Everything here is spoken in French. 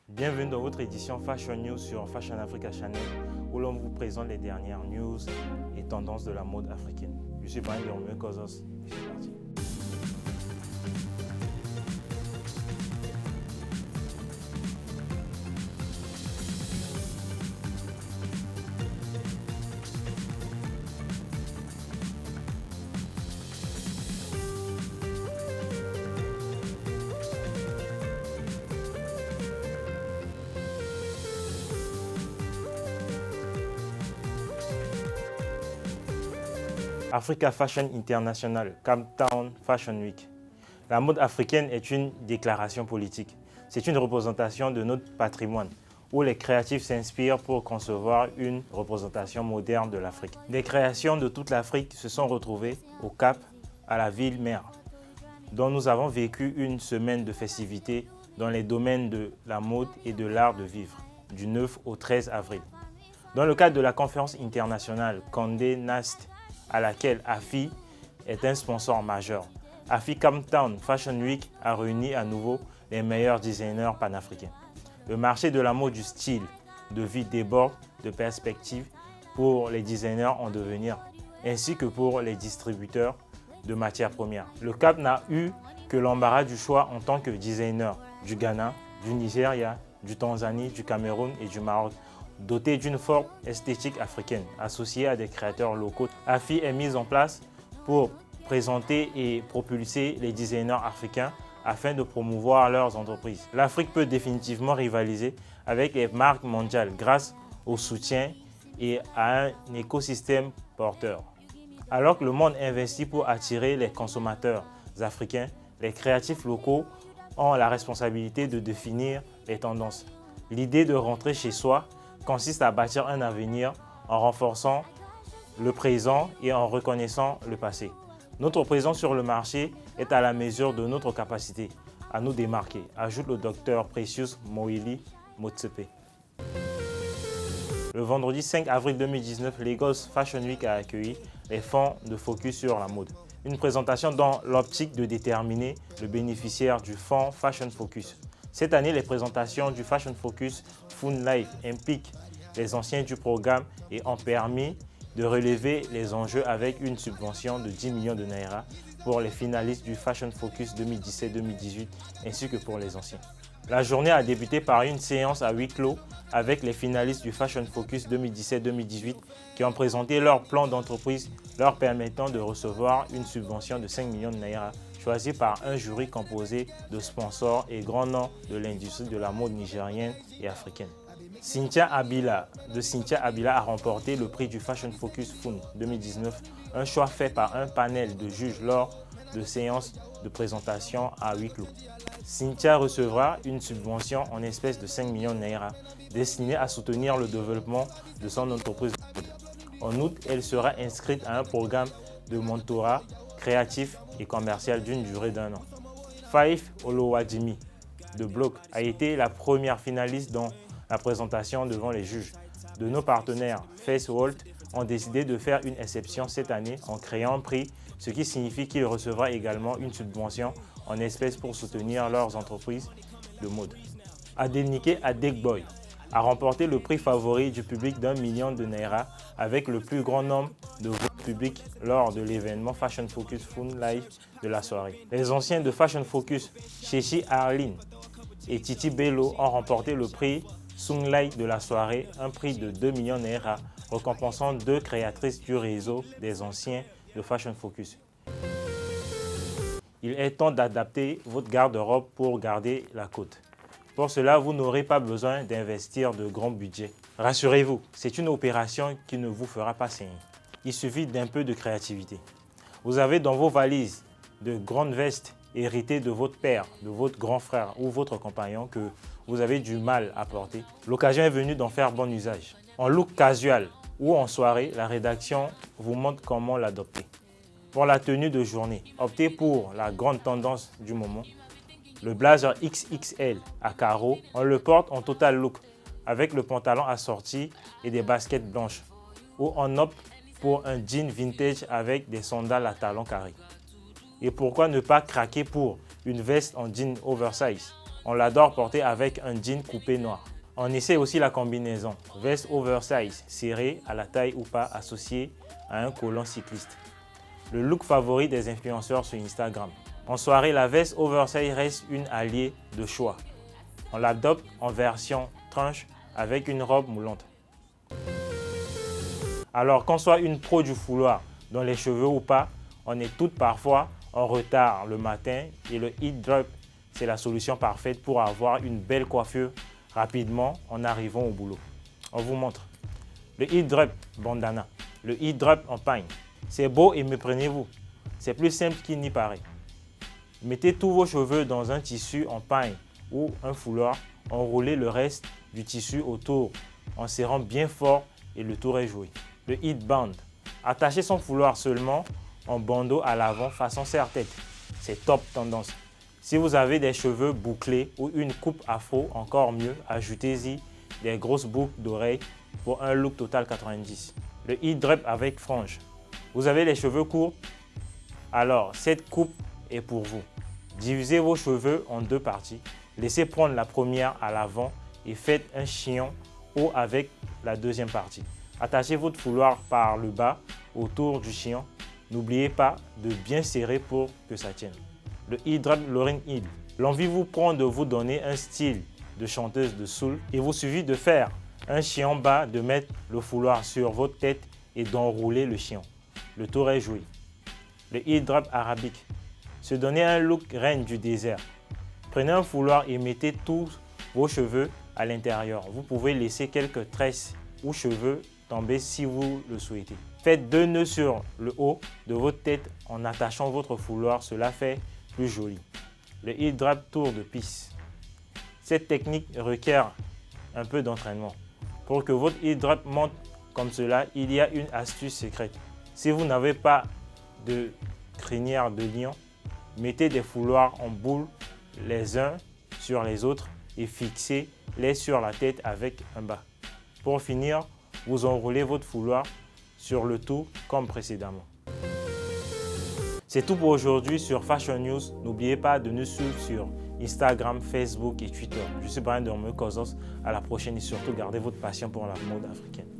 Bienvenue dans votre édition Fashion News sur Fashion Africa Channel où l'on vous présente les dernières news et tendances de la mode africaine. Je suis Brian Romeo Kozos et c'est parti. Africa Fashion International, Cape Town Fashion Week. La mode africaine est une déclaration politique. C'est une représentation de notre patrimoine, où les créatifs s'inspirent pour concevoir une représentation moderne de l'Afrique. Des créations de toute l'Afrique se sont retrouvées au Cap, à la ville-mère, dont nous avons vécu une semaine de festivités dans les domaines de la mode et de l'art de vivre, du 9 au 13 avril. Dans le cadre de la conférence internationale Condé Nast, à laquelle AFI est un sponsor majeur, AFI Cape Town Fashion Week a réuni à nouveau les meilleurs designers panafricains. Le marché de la mode du style de vie déborde de perspectives pour les designers en devenir, ainsi que pour les distributeurs de matières premières. Le Cap n'a eu que l'embarras du choix en tant que designer du Ghana, du Nigeria, du Tanzanie, du Cameroun et du Maroc, doté d'une forte esthétique africaine associée à des créateurs locaux. AFI est mise en place pour présenter et propulser les designers africains afin de promouvoir leurs entreprises. L'Afrique peut définitivement rivaliser avec les marques mondiales grâce au soutien et à un écosystème porteur. Alors que le monde investit pour attirer les consommateurs africains, les créatifs locaux ont la responsabilité de définir les tendances. L'idée de rentrer chez soi consiste à bâtir un avenir en renforçant le présent et en reconnaissant le passé. Notre présence sur le marché est à la mesure de notre capacité à nous démarquer, ajoute le docteur Precious Moili Motsepe. Le vendredi 5 avril 2019, Lagos Fashion Week a accueilli les fonds de focus sur la mode. Une présentation dans l'optique de déterminer le bénéficiaire du fonds Fashion Focus. Cette année, les présentations du Fashion Focus Fund Life impliquent les anciens du programme et ont permis de relever les enjeux avec une subvention de 10 millions de Naira pour les finalistes du Fashion Focus 2017-2018 ainsi que pour les anciens. La journée a débuté par une séance à huis clos avec les finalistes du Fashion Focus 2017-2018 qui ont présenté leur plan d'entreprise leur permettant de recevoir une subvention de 5 millions de Naira choisi par un jury composé de sponsors et grands noms de l'industrie de la mode nigérienne et africaine. Cynthia Abila a remporté le prix du Fashion Focus Fund 2019, un choix fait par un panel de juges lors de séances de présentation à huis clos. Cynthia recevra une subvention en espèces de 5 millions de Naira destinée à soutenir le développement de son entreprise de mode. En août, elle sera inscrite à un programme de mentorat créatif et commercial d'une durée d'1 an. Faith Olowadimi de Block a été la première finaliste dans la présentation devant les juges. De nos partenaires, FaceWalt ont décidé de faire une exception cette année en créant un prix, ce qui signifie qu'il recevra également une subvention en espèces pour soutenir leurs entreprises de mode. Adenike Adegboy a remporté le prix favori du public d'1 million de Naira avec le plus grand nombre de votes publics lors de l'événement Fashion Focus Fund Live de la soirée. Les anciens de Fashion Focus, Chechi Arline et Titi Bello, ont remporté le prix Sunlight de la soirée, un prix de 2 millions de Naira, récompensant 2 créatrices du réseau des anciens de Fashion Focus. Il est temps d'adapter votre garde-robe pour garder la cote. Pour cela, vous n'aurez pas besoin d'investir de grands budgets. Rassurez-vous, c'est une opération qui ne vous fera pas saigner. Il suffit d'un peu de créativité. Vous avez dans vos valises de grandes vestes héritées de votre père, de votre grand frère ou votre compagnon que vous avez du mal à porter. L'occasion est venue d'en faire bon usage. En look casual ou en soirée, la rédaction vous montre comment l'adopter. Pour la tenue de journée, optez pour la grande tendance du moment. Le blazer XXL à carreaux, on le porte en total look avec le pantalon assorti et des baskets blanches. Ou on opte pour un jean vintage avec des sandales à talons carrés. Et pourquoi ne pas craquer pour une veste en jean oversize On l'adore porter avec un jean coupé noir. On essaie aussi la combinaison veste oversize, serrée à la taille ou pas, associée à un collant cycliste. Le look favori des influenceurs sur Instagram. En soirée, la veste oversize reste une alliée de choix. On l'adopte en version tranche avec une robe moulante. Alors qu'on soit une pro du fouloir dans les cheveux ou pas, on est toutes parfois en retard le matin et le heat drop, c'est la solution parfaite pour avoir une belle coiffure rapidement en arrivant au boulot. On vous montre. Le heat drop bandana, le heat drop en pagne. C'est beau et méprenez-vous. C'est plus simple qu'il n'y paraît. Mettez tous vos cheveux dans un tissu en pagne ou un foulard, enroulez le reste du tissu autour en serrant bien fort et le tour est joué. Le heat band. Attachez son foulard seulement en bandeau à l'avant façon serre-tête. C'est top tendance. Si vous avez des cheveux bouclés ou une coupe afro, encore mieux, ajoutez-y des grosses boucles d'oreilles pour un look total 90. Le heat drop avec frange. Vous avez les cheveux courts? Alors, cette coupe est pour vous. Divisez vos cheveux en deux parties. Laissez prendre la première à l'avant et faites un chignon haut avec la deuxième partie. Attachez votre foulard par le bas autour du chignon. N'oubliez pas de bien serrer pour que ça tienne. Le heat drop Lauryn Hill. L'envie vous prend de vous donner un style de chanteuse de soul. Il vous suffit de faire un chignon bas, de mettre le foulard sur votre tête et d'enrouler le chignon. Le tour est joué. Le heat drop arabique. Se donner un look reine du désert. Prenez un foulard et mettez tous vos cheveux à l'intérieur. Vous pouvez laisser quelques tresses ou cheveux tomber si vous le souhaitez. Faites 2 nœuds sur le haut de votre tête en attachant votre foulard. Cela fait plus joli. Le heat drop tour de pisse. Cette technique requiert un peu d'entraînement. Pour que votre heat drop monte comme cela, il y a une astuce secrète. Si vous n'avez pas de crinière de lion, mettez des foulards en boule les uns sur les autres et fixez-les sur la tête avec un bas. Pour finir, vous enroulez votre foulard sur le tout comme précédemment. C'est tout pour aujourd'hui sur Fashion News. N'oubliez pas de nous suivre sur Instagram, Facebook et Twitter. Je suis Brian de Kozos. À la prochaine et surtout gardez votre passion pour la mode africaine.